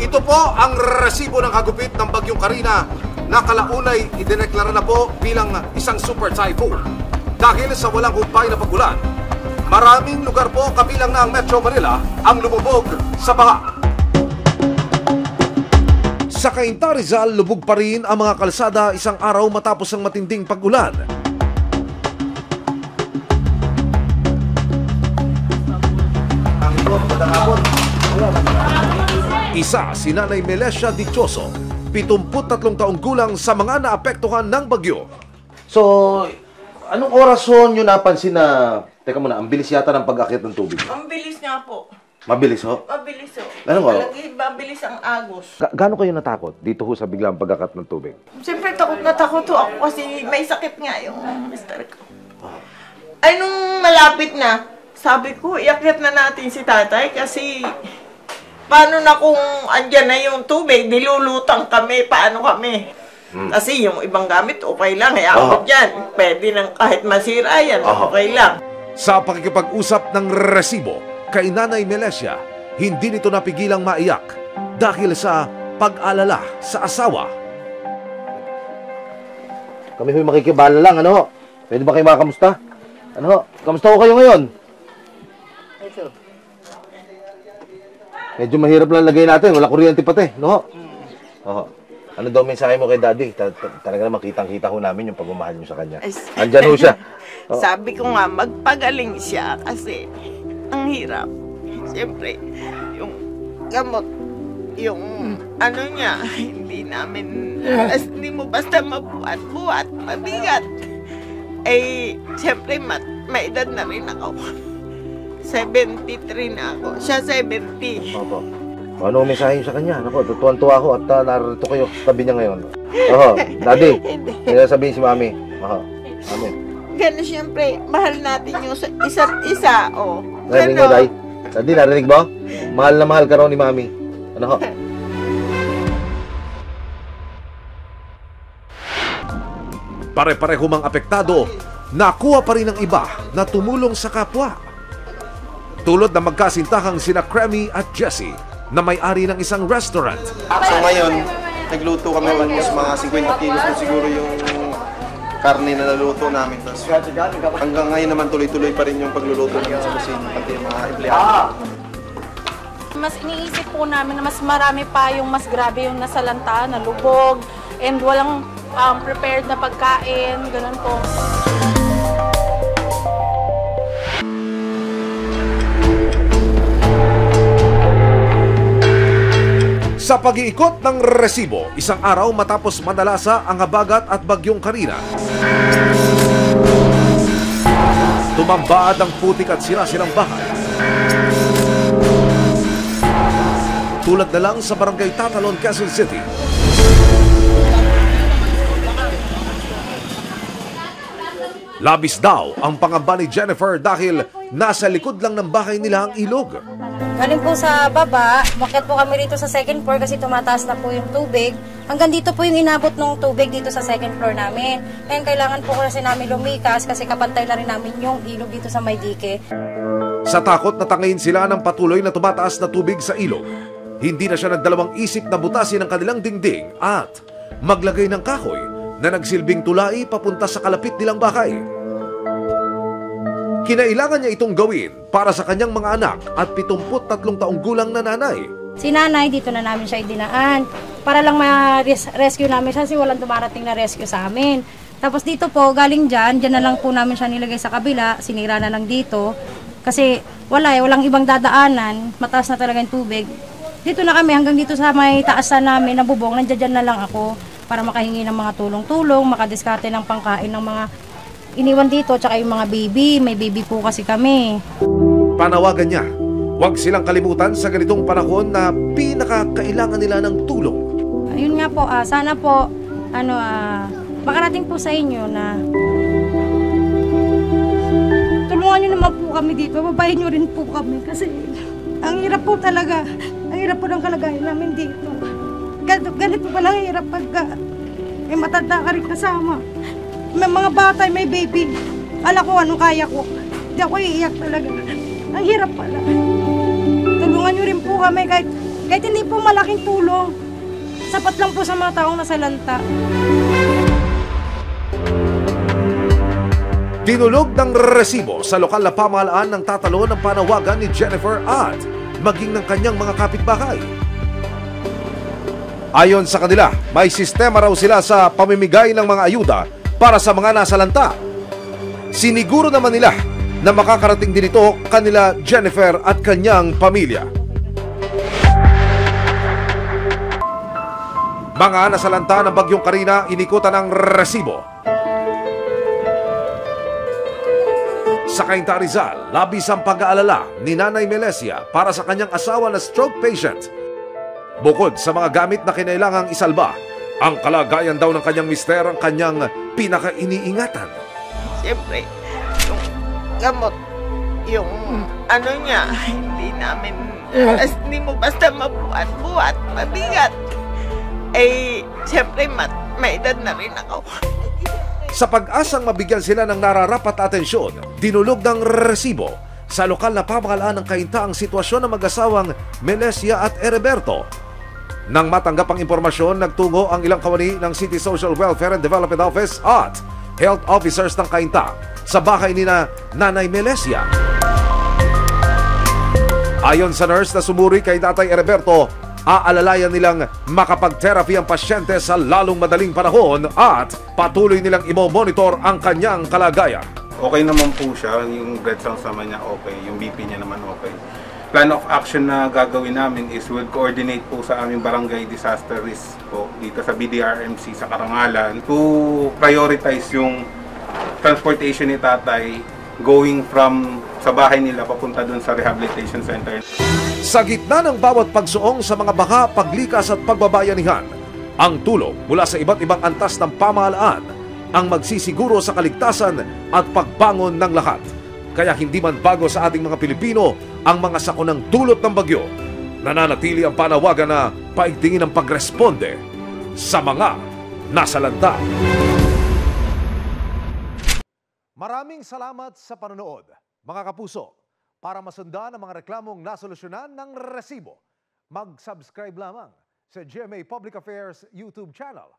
Ito po ang resibo ng hagupit ng Bagyong Carina na kalaunay idineklara na po bilang isang super typhoon. Dahil sa walang humpay na pagulan, maraming lugar po kabilang na ang Metro Manila ang lumubog sa baha. Sa Cainta, Rizal, lubog pa rin ang mga kalsada isang araw matapos ang matinding pag-ulan. Isa si Nanay Melessia Dichoso, 73 taong gulang sa mga naapektuhan ng bagyo. So, anong oras nyo napansin na, teka muna, ang bilis yata ng pag-akit ng tubig? Ang bilis nga po. Mabilis ho? Mabilis ho. Anong oras? Talagang mabilis ang agos. Gaano kayo natakot dito ho sa biglang pag-akat ng tubig? Siyempre takot na takot ho ako kasi may sakit nga yung mister ko. Ay, nung malapit na, sabi ko, iakyat na natin si tatay kasi paano na kung andyan na yung tubig, nilulutang kami, paano kami? Kasi yung ibang gamit, okay lang. Eh ako dyan, pwede nang kahit masira yan, okay lang. Sa pakikipag-usap ng resibo kay Nanay Melessia, hindi nito napigilang maiyak dahil sa pag-alala sa asawa. Kami ho'y makikibala lang, ano ho? Pwede ba kayo makamusta? Ano ho? Kamusta ho kayo ngayon? Ito. Medyo mahirap lang lagay natin, wala kuryente pati, no ho? Oo. Ano daw mensahe mo kay Daddy? Talaga naman kitang-kita ho namin yung pagmamahal niyo sa kanya. Andyan ho siya. Sabi ko nga, magpagaling siya kasi ang hirap. Siyempre, yung gamot, yung ano niya, hindi mo basta mabuhat-buhat, mabigat. Eh, siyempre, may edad na rin ako. 73 na ako. Siya 70. Opo. Ano ang mensahe niyo sa kanya? Naku, tutuan-tuwa ako at narito kayo sa tabi niya ngayon. Oho, Daddy, sabihin si Mami. Oho, Mami. Gano'n siyempre, mahal natin yung isa't isa, oh. Narinig mo, Day? Daddy, narinig mo? Mahal na mahal ka raw ni Mami. Ano ho? Pare-pareho mang apektado, nakuha pa rin ng iba na tumulong sa kapwa. Tulad na magkasintahang sina Cremy at Jessie na may-ari ng isang restaurant. So ngayon, nagluto kami almost mga 50 kilos na siguro yung karne na naluto namin. Tapos hanggang ngayon naman tuloy-tuloy pa rin yung pagluluto namin sa kusina, pati yung mga empleyado. Mas iniisip po namin na mas marami pa yung mas grabe yung nasalanta, na lubog, and walang prepared na pagkain, ganun po. Sa pag-iikot ng resibo, isang araw matapos manalasa ang habagat at Bagyong Carina, tumambad ang putik at sira-sirang bahay. Tulad na lang sa Barangay Tatalon, Quezon City. Labis daw ang pangamba ni Jennifer dahil nasa likod lang ng bahay nila ang ilog. Galing po sa baba, umakyat po kami rito sa second floor kasi tumataas na po yung tubig. Hanggang dito po yung inabot ng tubig dito sa second floor namin. Ngayon kailangan po kasi namin lumikas kasi kapantay na rin namin yung ilog dito sa Maydike. Sa takot na tangayin sila ng patuloy na tumataas na tubig sa ilog, hindi na siya nagdalawang isip na butasin ang kanilang dingding at maglagay ng kahoy na nagsilbing tulay papunta sa kalapit nilang bahay. Kinailangan niya itong gawin para sa kanyang mga anak at 73 taong gulang na nanay. Si nanay, dito na namin siya idinaan para lang ma-rescue namin siya kasi walang dumarating na rescue sa amin. Tapos dito po, galing dyan na lang po namin siya nilagay sa kabila, sinira na lang dito. Kasi walang ibang dadaanan, mataas na talaga yung tubig. Dito na kami, hanggang dito sa may taasan namin na bubong, nandiyan na lang ako para makahingi ng mga tulong-tulong, makadiskarte ng pangkain ng mga iniwan dito, tsaka yung mga baby. May baby po kasi kami. Panawagan niya, huwag silang kalimutan sa ganitong panahon na pinakakailangan nila ng tulong. Ayun nga po, sana po, makarating po sa inyo na tulungan nyo naman po kami dito. Babayin nyo rin po kami kasi ang hirap po talaga. Ang hirap po ng kalagayan namin dito. Ganito palang hirap pagka may matanda ka rin kasama. May mga bata, may baby. Alam ko anong kaya ko. Hindi ako iiyak talaga. Ang hirap pala. Tulungan nyo rin po kami kahit Kahit hindi po malaking tulong, sapat lang po sa mga taong nasalanta. Dinulog ng resibo sa lokal na pamahalaan ng tatalo ng panawagan ni Jennifer at maging ng kanyang mga kapitbahay. Ayon sa kanila, may sistema raw sila sa pamimigay ng mga ayuda para sa mga nasalanta. Siniguro naman nila na makakarating din ito kanila Jennifer at kanyang pamilya. Mga nasalanta ng bagyong Karina inikutan ng resibo. Sa Cainta, Rizal, labis ang pag-aalala ni Nanay Melesia para sa kanyang asawa na stroke patient. Bukod sa mga gamit na kinailangang isalba, ang kalagayan daw ng kanyang mister ang kanyang pinaka-iniingatan. Siyempre, yung gamot, yung ano niya, hindi namin, hindi mo basta mabuhat-buhat, mabigat. Eh, siyempre, may edad na rin ako. Sa pag-asang mabigyan sila ng nararapat atensyon, dinulog ng resibo sa lokal na pamahalaan ng Cainta ang sitwasyon ng mag-asawang Melesia at Heriberto. Nang matanggap ang impormasyon, nagtungo ang ilang kawani ng City Social Welfare and Development Office at health officers ng Cainta sa bahay ni Nanay Melesia. Ayon sa nurse na sumuri kay Tatay Heriberto, aalalayan nilang makapag-therapy ang pasyente sa lalong madaling panahon at patuloy nilang imo-monitor ang kanyang kalagayan. Okay naman po siya, yung blood sounds naman niya okay, yung BP niya naman okay. Plan of action na gagawin namin is we'll coordinate po sa aming barangay disaster risk po dito sa BDRMC sa Karangalan to prioritize yung transportation ni tatay going from sa bahay nila papunta dun sa rehabilitation center. Sa gitna ng bawat pagsuong sa mga baka, paglikas at pagbabayanihan, ang tulong mula sa iba't ibang antas ng pamahalaan ang magsisiguro sa kaligtasan at pagbangon ng lahat. Kaya hindi man bago sa ating mga Pilipino ang mga sakunang dulot ng bagyo, nananatili ang panawagan na paigtingin ang pagresponde sa mga nasalanta. Maraming salamat sa panonood, mga kapuso. Para masundan ang mga reklamong nasolusyonan ng resibo, mag-subscribe lamang sa GMA Public Affairs YouTube channel